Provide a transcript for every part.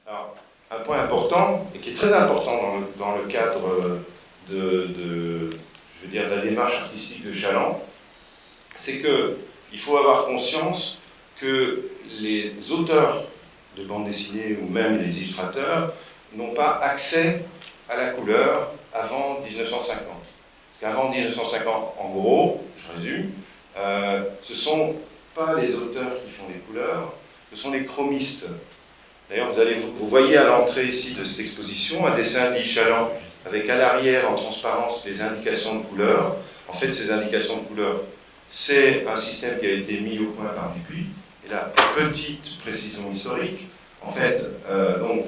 Alors, un point important, et qui est très important dans le cadre je veux dire, de la démarche artistique de Chaland, c'est qu'il faut avoir conscience que les auteurs de bande dessinée ou même les illustrateurs n'ont pas accès à la couleur avant 1950. Parce qu'avant 1950, en gros, je résume, ce ne sont pas les auteurs qui font les couleurs, ce sont les chromistes. D'ailleurs, vous voyez à l'entrée ici de cette exposition un dessin d'Yves Chaland avec à l'arrière en transparence les indications de couleur. En fait, ces indications de couleur, c'est un système qui a été mis au point par Dupuy. Et là, petite précision historique. En fait, donc,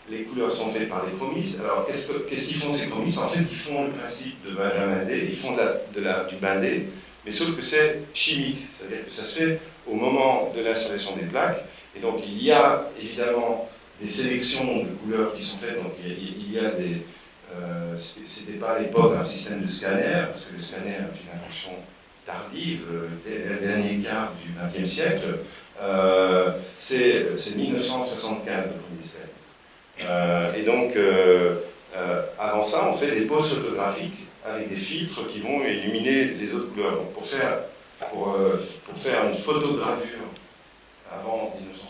les couleurs sont faites par les chromistes. Alors, qu'est-ce qu'ils font ces chromistes? En fait, ils font le principe de Benjamin Day, ils font du Bindé, mais sauf que c'est chimique. C'est-à-dire que ça se fait au moment de l'installation des plaques. Et donc, il y a évidemment des sélections de couleurs qui sont faites. Donc, il y a des... c'était pas à l'époque un système de scanner, parce que le scanner est une invention tardive, le dernier quart du XXe siècle. C'est 1975 le premier scanner. Et donc, avant ça, on fait des poses photographiques avec des filtres qui vont illuminer les autres couleurs. Donc, pour faire une photogravure avant 1975,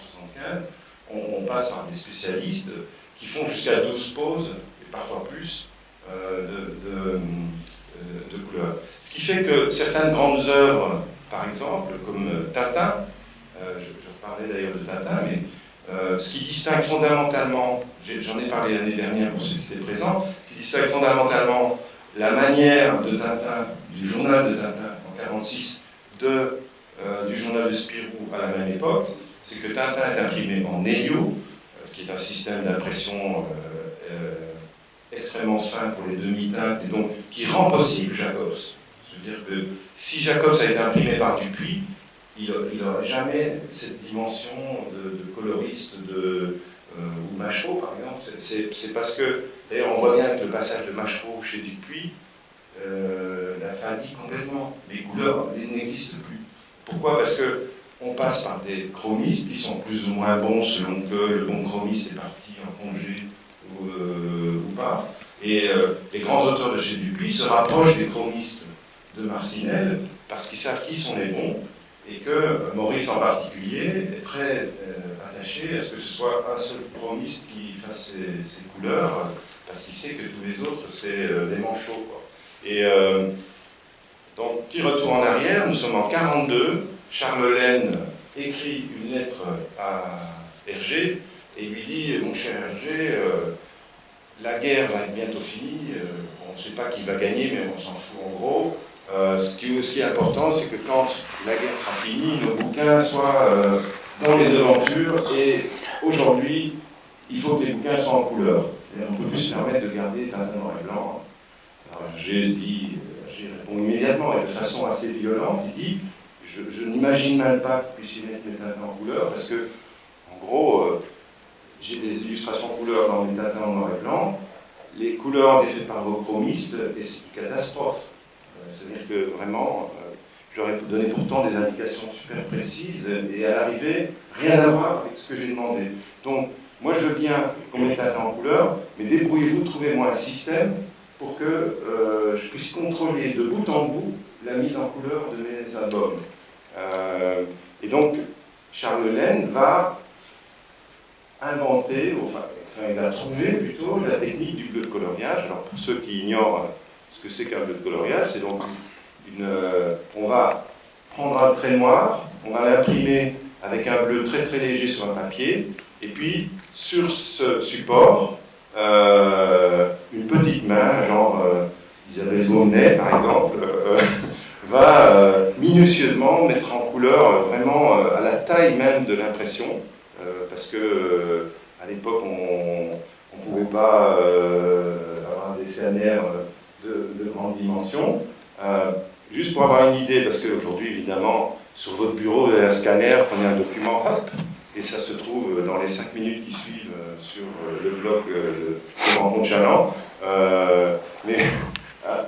on passe par des spécialistes qui font jusqu'à 12 poses, et parfois plus, de couleurs. Ce qui fait que certaines grandes œuvres, par exemple, comme Tintin, je parlais d'ailleurs de Tintin, mais ce qui distingue fondamentalement, j'en ai parlé l'année dernière pour ceux qui étaient présents, ce qui distingue fondamentalement la manière de Tintin, du journal de Tintin en 1946, du journal de Spirou à la même époque, c'est que Tintin est imprimé en hélio, qui est un système d'impression extrêmement fin pour les demi-teintes, et donc qui rend possible Jacobs. Je veux dire que si Jacobs a été imprimé par Dupuy, il n'aurait jamais cette dimension de coloriste ou Machereau, par exemple. C'est parce que, d'ailleurs, on voit bien que le passage de Machereau chez Dupuy l'a fait indiquer complètement. Les couleurs n'existent plus. Pourquoi? Parce qu'on passe par des chromistes qui sont plus ou moins bons selon que le bon chromiste est parti en congé ou pas. Et les grands auteurs de chez Dupuy se rapprochent des chromistes de Marcinelle parce qu'ils savent qui sont les bons et que Maurice en particulier est très attaché à ce que ce soit un seul chromiste qui fasse ses couleurs parce qu'il sait que tous les autres c'est des manchots, quoi. Et donc, petit retour en arrière, nous sommes en 1942, Charles Laine écrit une lettre à Hergé et lui dit « Mon cher Hergé, la guerre va être bientôt finie, on ne sait pas qui va gagner, mais on s'en fout en gros. Ce qui est important, c'est que quand la guerre sera finie, nos bouquins soient dans les devantures, et aujourd'hui, il faut que les bouquins soient en couleur. Et on ne peut plus se permettre de garder Tintin noir et blanc. » Alors j'ai répondu immédiatement et de façon assez violente, il dit « Je n'imagine même pas que vous puissiez mettre mes Tintins en couleur, parce que, en gros, j'ai des illustrations couleurs dans mes Tintins en noir et blanc, les couleurs étaient faites par vos chromistes, et c'est une catastrophe. C'est-à-dire que vraiment, je leur ai donné pourtant des indications super précises, et à l'arrivée, rien à voir avec ce que j'ai demandé. Donc, moi je veux bien qu'on mette Tintin en couleur, mais débrouillez-vous, trouvez-moi un système pour que je puisse contrôler de bout en bout la mise en couleur de mes albums. Et donc, Charles Laine va inventer, enfin il va trouver plutôt la technique du bleu de coloriage. Alors pour ceux qui ignorent ce que c'est qu'un bleu de coloriage, c'est donc on va prendre un trait noir, on va l'imprimer avec un bleu très très léger sur un papier, et puis sur ce support, une petite main, genre Isabelle Vauvenet par exemple, va minutieusement mettre en couleur vraiment à la taille même de l'impression, parce que à l'époque on ne pouvait pas avoir des scanners de grande dimension. Juste pour avoir une idée, parce qu'aujourd'hui évidemment sur votre bureau vous avez un scanner, prenez un document, hop, et ça se trouve dans les 5 minutes qui suivent sur le blog de Rencontre Chaland. Mais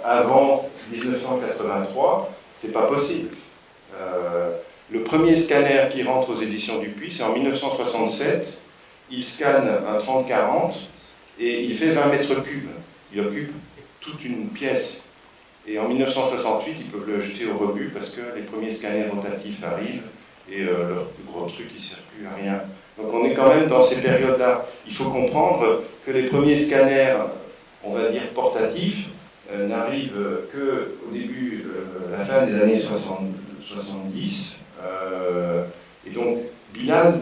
avant 1983, c'est pas possible. Le premier scanner qui rentre aux éditions Dupuy, c'est en 1967, il scanne un 30-40 et il fait 20 mètres cubes. Il occupe toute une pièce. Et en 1968, ils peuvent le jeter au rebut parce que les premiers scanners rotatifs arrivent et leur plus gros truc, il ne sert plus à rien. Donc on est quand même dans ces périodes-là. Il faut comprendre que les premiers scanners, on va dire portatifs, n'arrivent qu'au début, la fin des années 70. Et donc, Bilal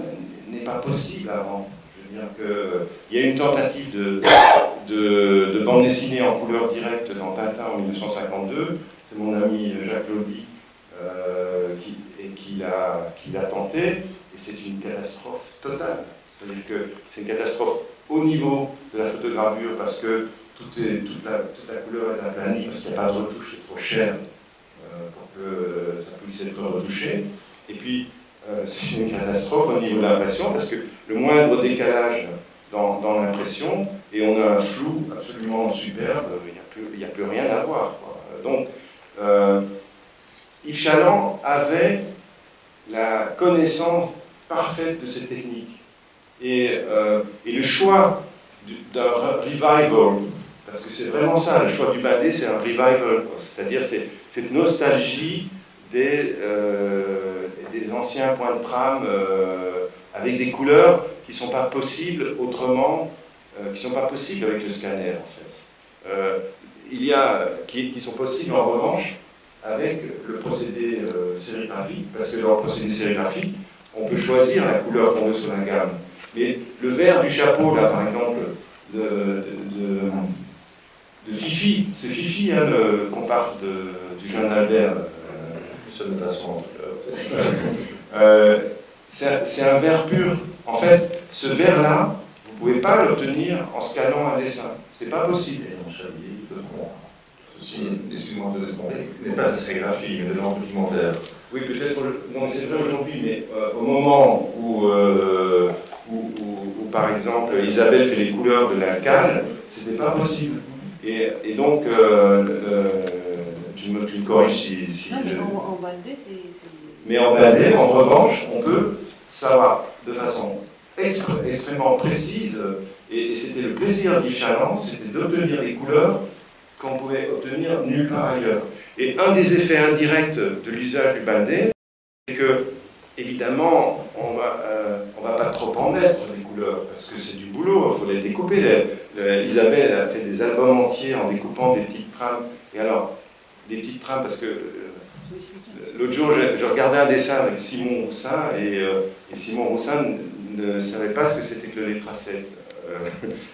n'est pas possible avant. Je veux dire qu'il y a une tentative de bande dessinée en couleur directe dans Tintin en 1952. C'est mon ami Jacques Lody qui l'a tenté. Et c'est une catastrophe totale. C'est-à-dire que c'est une catastrophe au niveau de la photogravure parce que toute la couleur est aplanie parce qu'il n'y a pas de retouche, c'est trop cher pour que ça puisse être retouché. Et puis, c'est une catastrophe au niveau de l'impression parce que le moindre décalage dans l'impression, et on a un flou absolument superbe, il n'y a plus rien à voir, quoi. Donc, Yves Chaland avait la connaissance parfaite de ces techniques. Et le choix d'un revival, parce que c'est vraiment ça, le choix du Bandé, c'est un revival, c'est-à-dire cette nostalgie des anciens points de trame avec des couleurs qui ne sont pas possibles autrement, qui ne sont pas possibles avec le scanner en fait. Qui sont possibles en revanche avec le procédé sérigraphique, parce que dans le procédé sérigraphique, on peut choisir la couleur qu'on veut sur la gamme. Mais le vert du chapeau, là par exemple, de Fifi, c'est Fifi, hein, le comparse du jeune Albert. C'est un vert pur. En fait, ce vert-là, vous ne pouvez pas l'obtenir en scannant un dessin. C'est pas possible. Excuse-moi de te tromper, n'est pas de la sérigraphie, mais de l'ordre documentaire. Oui, peut-être, non, c'est vrai aujourd'hui, mais au moment où, par exemple, Isabelle fait les couleurs de la cale, c'était pas possible. Et donc, tu me corriges si non, mais en bandé, c'est... Mais en bandé, en revanche, on peut savoir de façon extrêmement précise, et c'était le plaisir d'Yves Chaland, c'était d'obtenir des couleurs qu'on pouvait obtenir nulle part ailleurs. Et un des effets indirects de l'usage du bandé, c'est que, évidemment, on va pas trop en mettre des couleurs, parce que c'est du boulot, il faut les découper. Isabelle a fait des albums entiers en découpant des petites trames. Et alors, des petites trames, parce que l'autre jour, je regardais un dessin avec Simon Roussin, et Simon Roussin ne savait pas ce que c'était que le lettracette.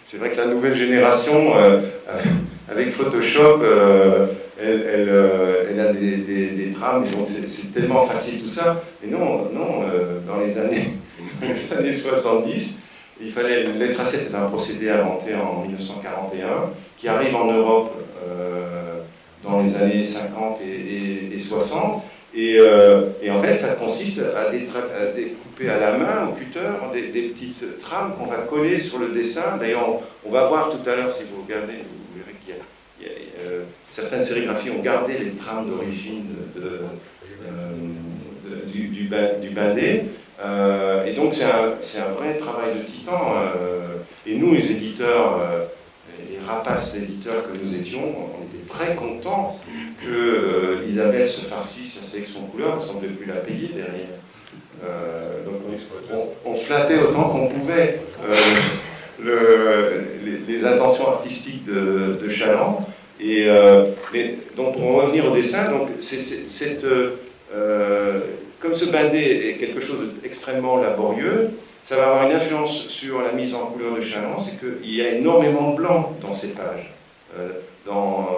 C'est vrai que la nouvelle génération, avec Photoshop, elle a des trames, et donc c'est tellement facile tout ça. Mais non, dans les années 70, il fallait, le lettracette est un procédé inventé en 1941, qui arrive en Europe dans les années 50 et 60, et en fait ça consiste à découper à la main, au cutter, des petites trames qu'on va coller sur le dessin. D'ailleurs, on va voir tout à l'heure, si vous regardez, vous verrez qu'il y a certaines sérigraphies ont gardé les trames d'origine du bandé. Et donc c'est un vrai travail de titan. Et nous, les éditeurs, les rapaces éditeurs que nous étions, on était très contents que Isabelle se farcisse sa sélection de couleurs, parce qu'on ne devait plus la payer derrière. Donc on flattait autant qu'on pouvait les intentions artistiques de Chaland. Mais donc pour en revenir au dessin, donc comme ce bandé est quelque chose d'extrêmement laborieux, ça va avoir une influence sur la mise en couleur de Chaland, c'est qu'il y a énormément de blanc dans ces pages. Dans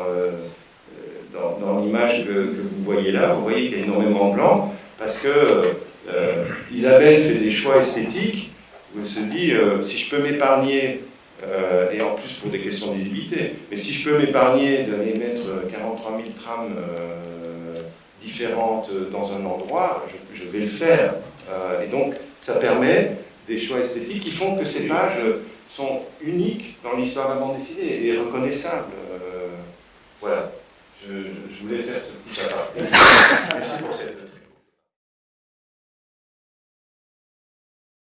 l'image que vous voyez là, vous voyez qu'il y a énormément de blanc, parce que Isabelle fait des choix esthétiques, où elle se dit, si je peux m'épargner, et en plus pour des questions de visibilité, mais si je peux m'épargner d'aller mettre 43 000 trames différentes dans un endroit, je vais le faire. Et donc, ça permet des choix esthétiques qui font que ces pages sont uniques dans l'histoire de la bande dessinée et reconnaissables. Voilà. Je voulais faire ce petit aparté. Merci pour cette...